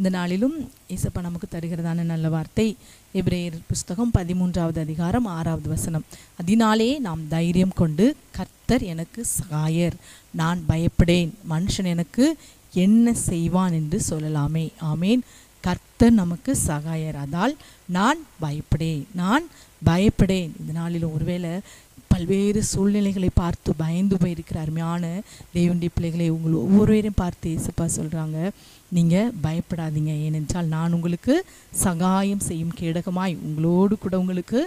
இந்த நாளிலும் இயேசப்பா நமக்கு தருகிறதான நல்ல வார்த்தை எபிரேயர் புஸ்தகம் 13வது அதிகாரம் 6வது வசனம். அதனாலே நாம் தைரியம் கொண்டு கர்த்தர் எனக்கு சகாயர், நான் பயப்படேன், மனுஷன் எனக்கு என்ன செய்வான் என்று சொல்லலாமே. ஆமேன். கர்த்தர் நமக்கு சகாயர், அதால் நான் பயப்படேன். இந்த நாளிலும் ஒருவேளை பல்வேறு சூழ்நிலைகளை பார்த்து பயந்து போயிருக்கிற அருமையான தேவனுடைய பிள்ளைகளை உங்கள் ஒவ்வொருவரையும் பார்த்து இயேசுப்பா சொல்கிறாங்க, நீங்கள் பயப்படாதீங்க, ஏனென்றால் நான் உங்களுக்கு சகாயம் செய்யும் கேடகமாய் உங்களோடு கூட உங்களுக்கு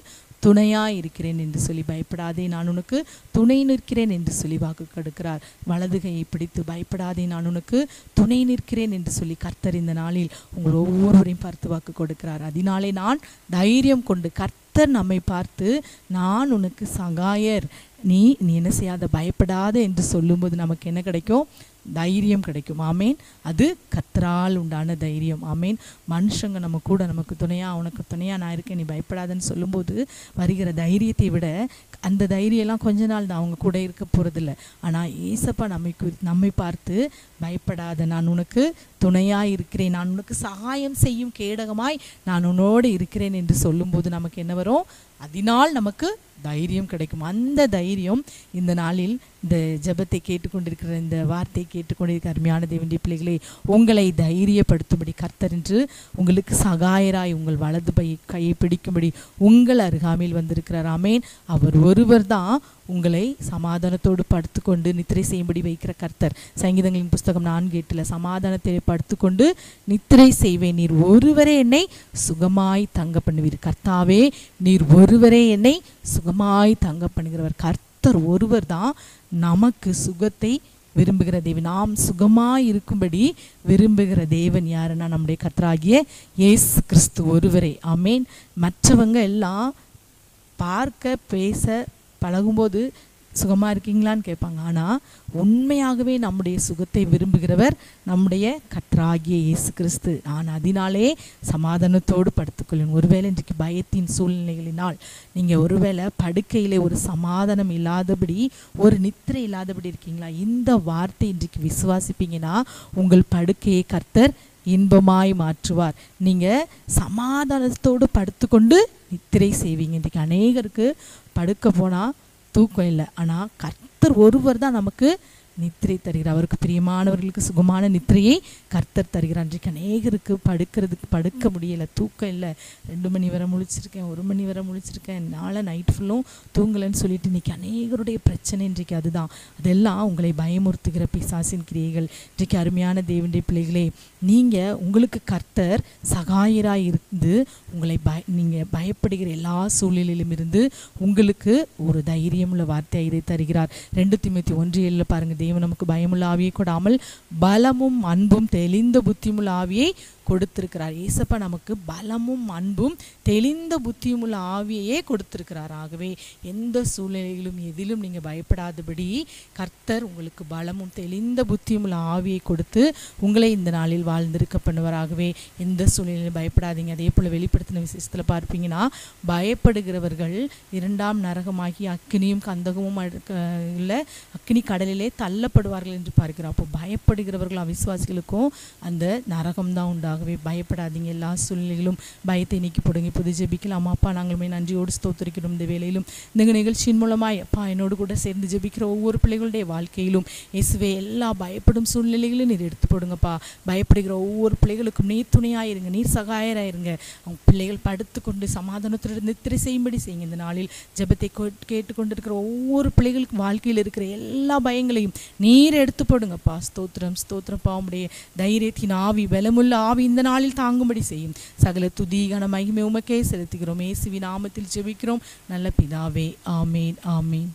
துணையாக இருக்கிறேன் என்று சொல்லி, பயப்படாதே நான் உனக்கு துணை நிற்கிறேன் என்று சொல்லி வாக்கு கொடுக்கிறார். வலது கையை பிடித்து பயப்படாதே நான் உனக்கு துணை நிற்கிறேன் என்று சொல்லி கர்த்தர் இந்த நாளில் உங்கள் ஒவ்வொருவரையும் பார்த்து வாக்கு கொடுக்கிறார். அதனாலே நான் தைரியம் கொண்டு, கர்த்தர் நம்மை பார்த்து நான் உனக்கு சகாயர், நீ என்ன செய்யாத, பயப்படாத என்று சொல்லும்போது நமக்கு என்ன கிடைக்கும்? தைரியம் கிடைக்கும். ஆமேன். அது கர்த்தரால் உண்டான தைரியம். ஆமேன். மனுஷங்க நம்ம கூட நமக்கு துணையாக, உனக்கு துணையாக நான் இருக்கேன், நீ பயப்படாதன்னு சொல்லும்போது வருகிற தைரியத்தை விட அந்த தைரியம்லாம் கொஞ்ச நாள் தான், அவங்க கூட இருக்க போகிறதில்ல. ஆனால் ஏசப்பா நம்மை பார்த்து பயப்படாத, நான் உனக்கு துணையாக இருக்கிறேன், நான் உனக்கு சகாயம் செய்யும் கேடகமாய் நான் உன்னோடு இருக்கிறேன் என்று சொல்லும்போது நமக்கு என்ன வரும்? அதனால் நமக்கு தைரியம் கிடைக்கும். அந்த தைரியம் இந்த நாளில் இந்த ஜெபத்தை கேட்டுக்கொண்டிருக்கிற, இந்த வார்த்தையை கேட்டுக்கொண்டிருக்கிற அருமையான தேவனுடைய பிள்ளைகளே, உங்களை தைரியப்படுத்தும்படி கர்த்தர் என்று உங்களுக்கு சகாயராய் உங்கள் வலது கையை பிடிக்கும்படி உங்கள் அருகாமையில் வந்திருக்கிறார். ஆமேன். அவர் ஒருவர் தான் உங்களை சமாதானத்தோடு படுத்துக்கொண்டு நித்திரை செய்யும்படி வைக்கிற கர்த்தர். சங்கீதங்களின் புஸ்தகம் 4:8 சமாதானத்தை படுத்துக்கொண்டு நித்திரை செய்வேன், நீர் ஒருவரே என்னை சுகமாய் தங்க பண்ணுவீர். கர்த்தாவே, நீர் ஒருவரே என்னை சுகமாய் தங்க பண்ணுகிறவர். கர்த்தர் ஒருவர் தான் நமக்கு சுகத்தை விரும்புகிற தேவன். நாம் சுகமாய் இருக்கும்படி விரும்புகிற தேவன் யாருன்னா நம்முடைய கர்த்தராகிய இயேசு கிறிஸ்து ஒருவரே. ஆமேன். மற்றவங்க எல்லாம் பார்க்க பேச பழகும்போது சுகமாக இருக்கீங்களான்னு கேட்பாங்க. ஆனால் உண்மையாகவே நம்முடைய சுகத்தை விரும்புகிறவர் நம்முடைய கர்த்தராகிய இயேசு கிறிஸ்து. நான் அதனாலே சமாதானத்தோடு படுத்துக்கொள்வேன். ஒருவேளை இன்றைக்கு பயத்தின் சூழ்நிலைகளினால் நீங்கள் ஒருவேளை படுக்கையிலே ஒரு சமாதானம் இல்லாதபடி, ஒரு நித்திரை இல்லாதபடி இருக்கீங்களா? இந்த வார்த்தை இன்றைக்கு விசுவாசிப்பீங்கன்னா உங்கள் படுக்கையை கர்த்தர் இன்பமாய் மாற்றுவார். நீங்கள் சமாதானத்தோடு படுத்துக்கொண்டு நித்திரை செய்வீங்க. இன்றைக்கு அநேகருக்கு படுக்க போனால் தூக்கம் இல்லை, ஆனால் கர்த்தர் ஒருவர் தான் நமக்கு நித்திரை தருகிறார். அவருக்கு பிரியமானவர்களுக்கு சுகமான நித்திரையை கர்த்தர் தருகிறார். இன்றைக்கு அநேகருக்கு படுக்க முடியலை, தூக்கம் இல்லை, 2 மணி வரை முழிச்சிருக்கேன், 1 மணி வரை முழிச்சிருக்கேன், நாளை நைட் ஃபுல்லும் தூங்கலைன்னு சொல்லிட்டு இன்றைக்கி அநேகருடைய பிரச்சனை இன்றைக்கு அதுதான். அதெல்லாம் உங்களை பயமுறுத்துகிற பிசாசின் கிரியைகள். இன்றைக்கு அருமையான தேவனுடைய பிள்ளைகளே, நீங்கள் உங்களுக்கு கர்த்தர் சகாயராக இருந்து உங்களை நீங்கள் பயப்படுகிற எல்லா சூழ்நிலையிலும் இருந்து உங்களுக்கு ஒரு தைரியமுள்ள வார்த்தையை இதை தருகிறார். 2 தீமோத்தேயு 1:7 பாருங்கள், தேவன் நமக்கு பயமுள்ள ஆவியை கொடாமல் பலமும் அன்பும் தெளிந்த புத்தியுமுள்ள ஆவியை கொடுத்திருக்கிறார். ஏசப்பா நமக்கு பலமும் அன்பும் தெளிந்த புத்தியுமுள்ள ஆவியையே கொடுத்திருக்கிறார். ஆகவே எந்த சூழ்நிலையிலும் எதிலும் நீங்கள் பயப்படாதபடி கர்த்தர் உங்களுக்கு பலமும் தெளிந்த புத்தியுமுள்ள ஆவியை கொடுத்து உங்களை இந்த நாளில் வாழ்ந்திருக்க பண்ணுவாராகவே. எந்த சூழ்நிலையிலும் பயப்படாதீங்க. அதே போல் வெளிப்படுத்தின விசேஷத்தில் பார்ப்பீங்கன்னா, பயப்படுகிறவர்கள் 2ஆம் நரகமாகி அக்கினியும் கந்தகமும் இல்லை அக்கினி கடலிலே தள்ளப்படுவார்கள் என்று பார்க்கிறோம். அப்போ பயப்படுகிறவர்கள் அவிசுவாசிகளுக்கும் அந்த நரகம்தான் உண்டாகும். ஆகவே பயப்படாதீங்க. எல்லா சூழ்நிலையிலும் பயத்தை நீக்கி போடுங்க. இப்போது ஜெபிக்கலாம். அப்பா, நாங்களுமே நன்றியோடு ஸ்தோத்திரிக்கிறோம். இந்த வேளையிலும் இந்த நிகழ்ச்சியின் மூலமாய் அப்பா என்னோடு கூட சேர்ந்து ஜெபிக்கிற ஒவ்வொரு பிள்ளைகளுடைய வாழ்க்கையிலும் இயேசுவே எல்லா பயப்படும் சூழ்நிலைகளும் நீர் எடுத்து போடுங்கப்பா. பயப்படுகிற ஒவ்வொரு பிள்ளைகளுக்கும் நீர் துணையாயிருங்க, நீர் சகாயராயிருங்க. அவங்க பிள்ளைகள் படுத்துக்கொண்டு சமாதானத்துடன் நித்திரை செய்யும்படி செய்யுங்க. இந்த நாளில் ஜெபத்தை கேட்டுக்கொண்டிருக்கிற ஒவ்வொரு பிள்ளைகளுக்கும் வாழ்க்கையில் இருக்கிற எல்லா பயங்களையும் நீர் எடுத்து போடுங்கப்பா. ஸ்தோத்திரம் ஸ்தோத்திரப்பா. உம்முடைய தைரியத்தின் ஆவி, பலமுள்ள ஆவி இந்த நாளில் தாங்கும்படி செய்யும். சகல துதி கன மகிமை உமக்கே செலுத்துகிறோம். இயேசுவின் நாமத்தில் ஜெபிக்கிறோம் நல்ல பிதாவே. ஆமேன் ஆமேன்.